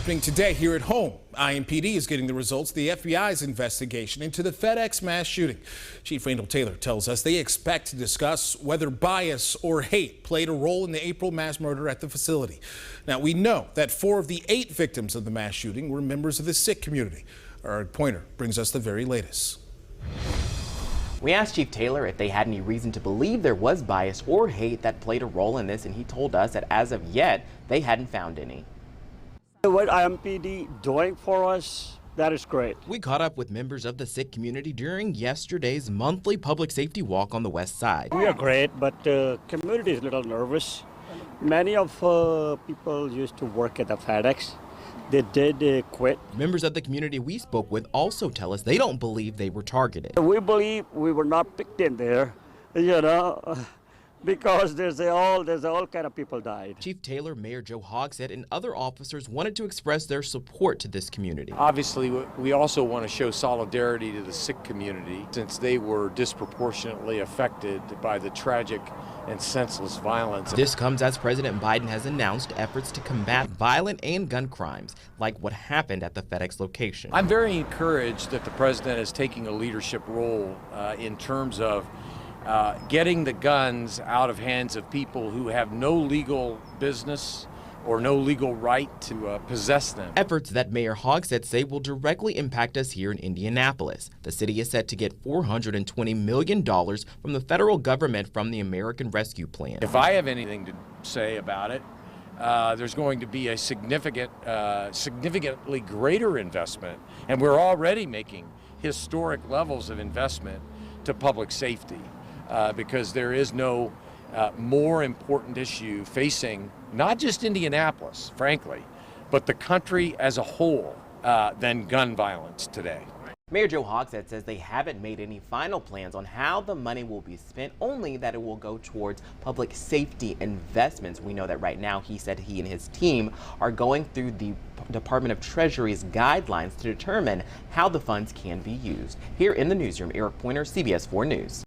Happening today here at home, IMPD is getting the results of the FBI's investigation into the FedEx mass shooting. Chief Randall Taylor tells us they expect to discuss whether bias or hate played a role in the April mass murder at the facility. Now, we know that 4 of the 8 victims of the mass shooting were members of the Sikh community. Our Pointer brings us the very latest. We asked Chief Taylor if they had any reason to believe there was bias or hate that played a role in this, and he told us that as of yet, they hadn't found any. What IMPD doing for us, that is great. We caught up with members of the Sikh community during yesterday's monthly public safety walk on the west side. We are great, but the community is a little nervous. Many of people used to work at the FedEx. They did quit. Members of the community we spoke with also tell us they don't believe they were targeted. We believe we were not picked in there, because there's all kind of people died. Chief Taylor, Mayor Joe Hogsett, and other officers wanted to express their support to this community. Obviously, we also want to show solidarity to the Sikh community since they were disproportionately affected by the tragic and senseless violence. This comes as President Biden has announced efforts to combat violent and gun crimes, like what happened at the FedEx location. I'm very encouraged that the president is taking a leadership role in terms of getting the guns out of hands of people who have no legal business or no legal right to possess them. Efforts that Mayor Hogsett say will directly impact us here in Indianapolis. The city is set to get $420 million from the federal government from the American Rescue Plan. If I have anything to say about it, there's going to be a significantly greater investment, and we're already making historic levels of investment to public safety. Because there is no more important issue facing not just Indianapolis, frankly, but the country as a whole than gun violence today. Mayor Joe Hogsett says they haven't made any final plans on how the money will be spent, only that it will go towards public safety investments. We know that right now, he said he and his team are going through the Department of Treasury's guidelines to determine how the funds can be used. Here in the newsroom, Eric Pointer, CBS 4 News.